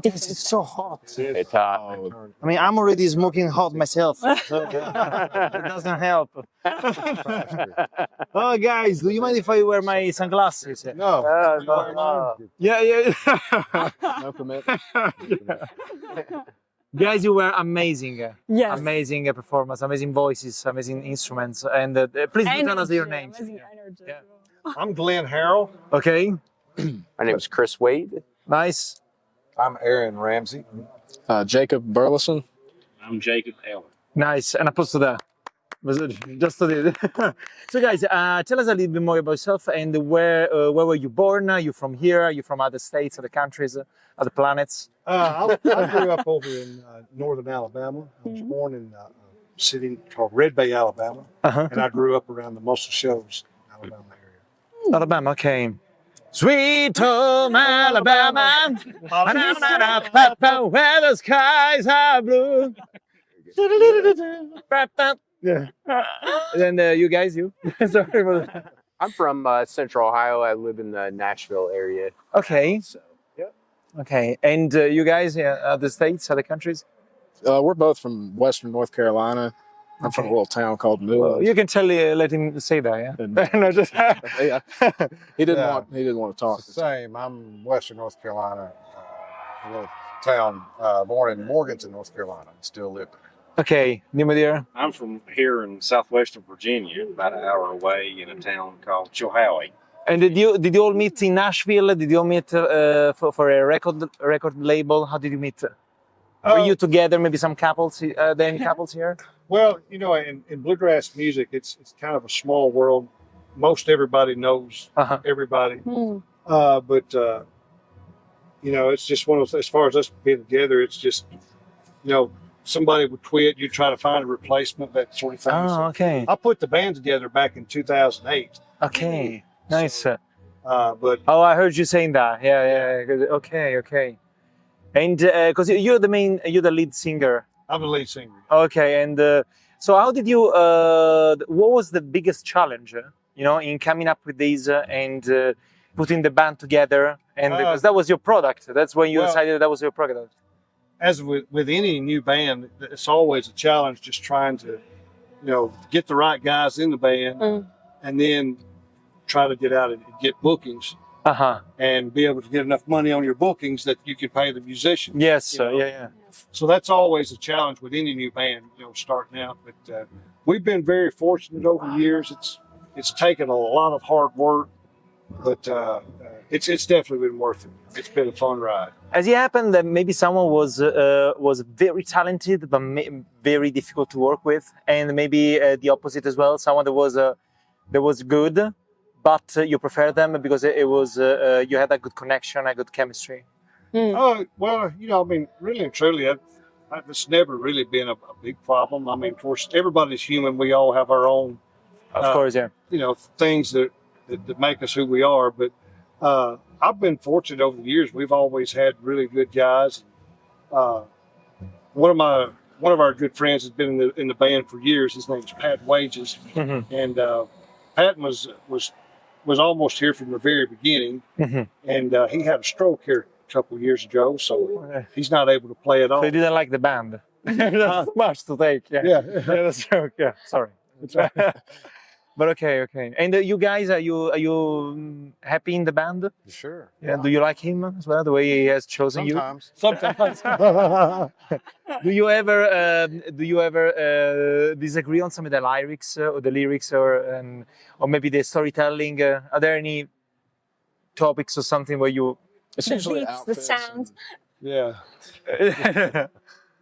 different. It's so hot. It's hot. I mean, I'm already smoking hot myself. So it doesn't help. Oh, guys, do you mind if I wear my sunglasses? No. No. Yeah, yeah. No commit. Guys, you were amazing. Yes. Amazing performance, amazing voices, amazing instruments. And please do tell us your names. Amazing energy. Yeah. I'm Glenn Harrell. Okay, My name is Chris Wade. nice. I'm Aaron Ramsey. Jacob Burleson. I'm Jacob Eller. Nice, and a posto there. Was it just to do? So, guys, tell us a little bit more about yourself and where were you born? Are you from here? Are you from other states, other countries, other planets? I grew up over in northern Alabama. I was born in a city called Red Bay, Alabama, and I grew up around the Muscle Shoals, Alabama area. Alabama, okay. Sweet home Alabama, where the skies are blue. Yeah. And then you guys, you? Sorry for that. I'm from Central Ohio. I live in the Nashville area. Okay. So, yeah. Okay. And you guys, other states, other countries? We're both from Western North Carolina. I'm from a little town called Newlands. You can tell, let him say that, yeah? No, just... Yeah. He didn't want to talk. Same. I'm Western North Carolina, a little town born in Morganton, North Carolina, and still live there. Okay. Nimadir? I'm from here in southwestern Virginia, about an hour away in a town called Chilhowie. And did you all meet in Nashville? Did you all meet for a record label? How did you meet? Were you together? Maybe some couples? Are there any couples here? Well, you know, in bluegrass music, it's kind of a small world. Most everybody knows everybody, but you know, it's just one of those. As far as us being together, it's just, you know, somebody would quit, you try to find a replacement, that sort of thing. Oh, okay. I put the band together back in 2008. Okay, nice. But I heard you saying that. Yeah. Okay. And because you're the lead singer. I'm the lead singer. Okay, and so how did you? What was the biggest challenge? In coming up with these and putting the band together, and because that was your product. That's when you decided that was your product. As with any new band, it's always a challenge just trying to, get the right guys in the band and then try to get out and get bookings and be able to get enough money on your bookings that you can pay the musicians. Yes, yeah. So that's always a challenge with any new band, starting out. But we've been very fortunate over the years. It's taken a lot of hard work, but it's definitely been worth it. It's been a fun ride. Has it happened that maybe someone was very talented but very difficult to work with, and maybe the opposite as well? Someone that was good, but you prefer them because it was you had a good connection, a good chemistry. Oh, well, really and truly, it's never really been a big problem. I mean, of course, everybody's human. We all have our own, of course, yeah. Things that make us who we are. But I've been fortunate over the years. We've always had really good guys. One of our good friends has been in the band for years. His name's Pat Wages, and Pat was almost here from the very beginning, and he had a stroke here a couple of years ago, so he's not able to play at all. So he didn't like the band. That's much to take. Yeah, that's true. Yeah, sorry. But okay. And you guys, are you happy in the band? Sure. Yeah. Do you like him as well? The way he has chosen Sometimes. Do you ever disagree on some of the lyrics or maybe the storytelling? Are there any topics or something where you Essentially the beats, the outfits sounds. Yeah.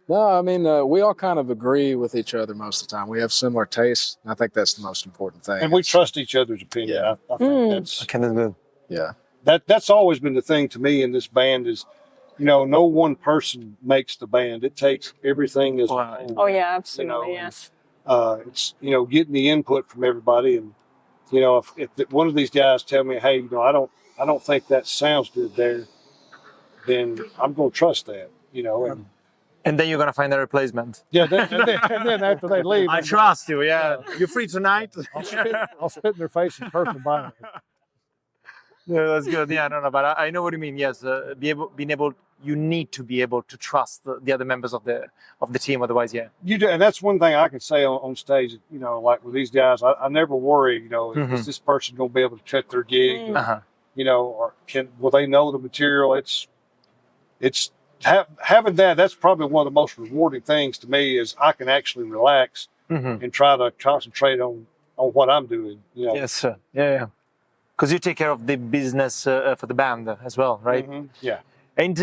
No, I mean, we all kind of agree with each other most of the time. We have similar tastes. And I think that's the most important thing. And we trust each other's opinion. Yeah. I think that's good. Yeah. That's always been the thing to me in this band is, no one person makes the band. It takes everything as Wow. Oh yeah, absolutely. Yes. It's getting the input from everybody, and if one of these guys tell me, hey, I don't think that sounds good there, then I'm going to trust that, And then you're gonna find a replacement. Yeah, and then after they leave, I trust you. Yeah, you're free tonight. I'll spit in their face and curse them by. Yeah, that's good. Yeah, no, but I know what you mean. Yes, being able, you need to be able to trust the other members of the team. Otherwise, yeah. You do, and that's one thing I can say on stage. You know, like with these guys, I never worry. You know, is this person going to be able to cut their gig? You know, or will they know the material? Having that. That's probably one of the most rewarding things to me is I can actually relax and try to concentrate on what I'm doing. You know? Yes, sir. Yeah. Because you take care of the business for the band as well, right? Yeah. And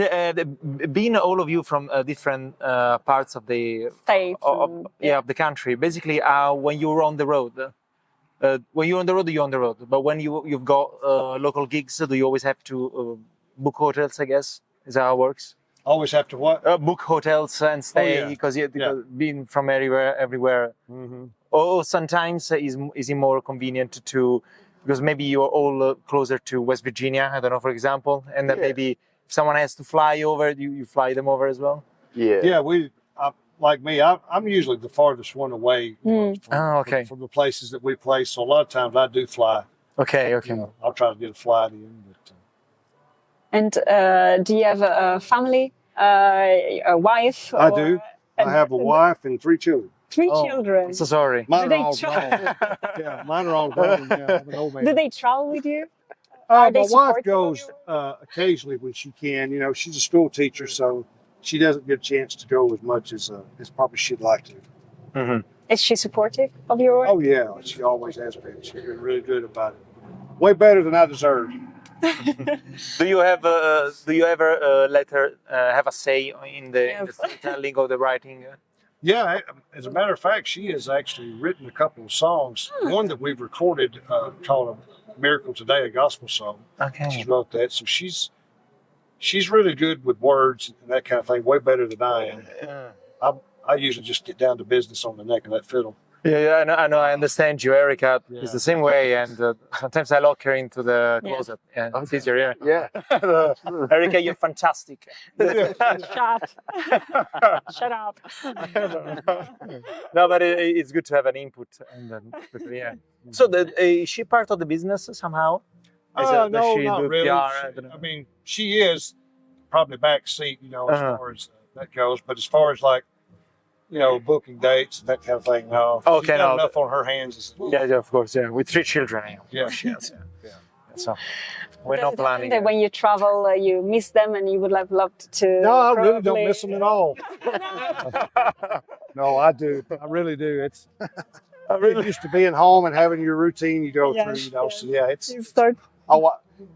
being all of you from different parts of the States. of the country, basically, when you're on the road, you're on the road. But when you've got local gigs, do you always have to book hotels? I guess is that how it works. Always have to what? Book hotels and stay because being from everywhere. Or sometimes is it more convenient to because maybe you're all closer to West Virginia. I don't know, for example, and then maybe if someone has to fly over, you fly them over as well. Yeah. Like me, I'm usually the farthest one away from the places that we play. So a lot of times I do fly. Okay. You know, I'll try to get a flight in. But, And do you have a family, a wife? I do. I have a wife and 3 children. 3 children. I'm so sorry. Mine are all grown. Yeah, mine are all grown. Yeah, I'm an old man. Do they travel with you? My they wife supportive of goes occasionally when she can. You know, she's a school teacher, so she doesn't get a chance to go as much as probably she'd like to. Is she supportive of your work? Oh yeah, she always has been. She's been really good about it. Way better than I deserve. Do you ever let her have a say in the storytelling or the writing? Yeah, as a matter of fact, she has actually written a couple of songs. One that we've recorded called "Miracle Today," a gospel song. Okay. She wrote that, so she's really good with words and that kind of thing. Way better than I am. I usually just get down to business on the neck of that fiddle. Yeah, I know. I understand you. Erica is the same way, and sometimes I lock her into the closet. Yeah, it's easier. Yeah. Erica, you're fantastic. Shut up. No, but it's good to have an input. And So, is she part of the business somehow? No, does she not do really. PR? I mean, she is probably back seat, you know, as far as that goes. But as far as like, you know, booking dates, that kind of thing, no. Okay, she's got enough on her hands. Yeah, of course, yeah. With 3 children, Yeah. So we're not planning. That when you travel, you miss them, and you would have loved to. No, I really don't miss them at all. No, I do. I really do. It's really used to being home and having your routine you go through. You know, so yeah, it's. You start.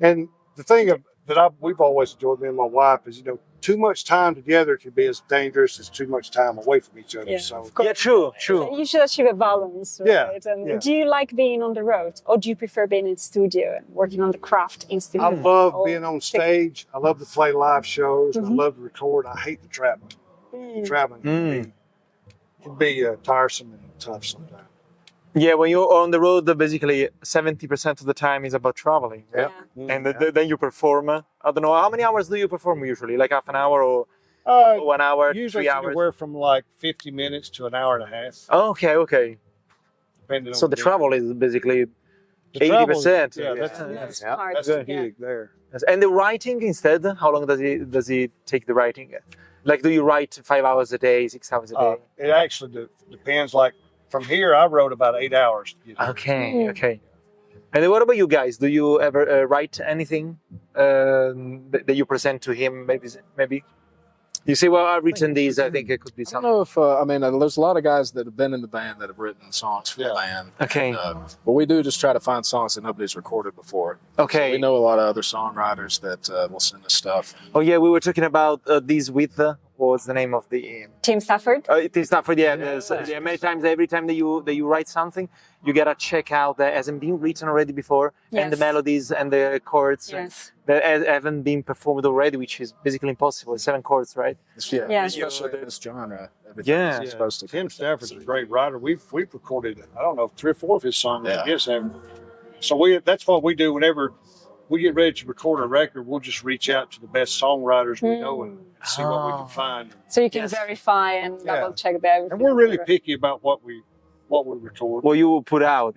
And the thing that we've always enjoyed, me and my wife, is too much time together can be as dangerous as too much time away from each other. Yeah. So True. So you should achieve a balance, right? And do you like being on the road, or do you prefer being in studio and working on the craft in studio? I love being on stage. I love to play live shows. I love to record. I hate the traveling. Traveling can be tiresome and tough sometimes. Yeah, when you're on the road, basically 70% of the time is about traveling. Yeah. And then you perform. I don't know, how many hours do you perform usually? Like half an hour or 1 hour, usually 3 hours? Anywhere from like 50 minutes to an hour and a half. Okay. Depending So on the travel is basically the 80%. travel, That's hard. That's to a gig there. And the writing instead, how long does it take the writing? Like, do you write 5 hours a day, 6 hours a day? It actually depends. Like from here, I wrote about 8 hours. Okay. And what about you guys? Do you ever write anything that you present to him? Maybe. You say, well, I've written these. I think it could be I something. don't know if, there's a lot of guys that have been in the band that have written songs for the band. Okay. But we do just try to find songs that nobody's recorded before. Okay. So we know a lot of other songwriters that will send us stuff. Oh, yeah, we were talking about these with, what's the name of the... Tim Stafford? Tim Stafford, many times, every time that you write something, you gotta check out that hasn't been written already before, and the melodies and the chords that haven't been performed already, which is basically impossible. 7 chords, right? Especially this genre. Everything is supposed to. Tim Stafford's a great writer. We've recorded, I don't know, 3 or 4 of his songs. So that's what we do whenever we get ready to record a record. We'll just reach out to the best songwriters we know and see what we can find. So you can verify and double check that. And we're really picky about what we record. What you put out,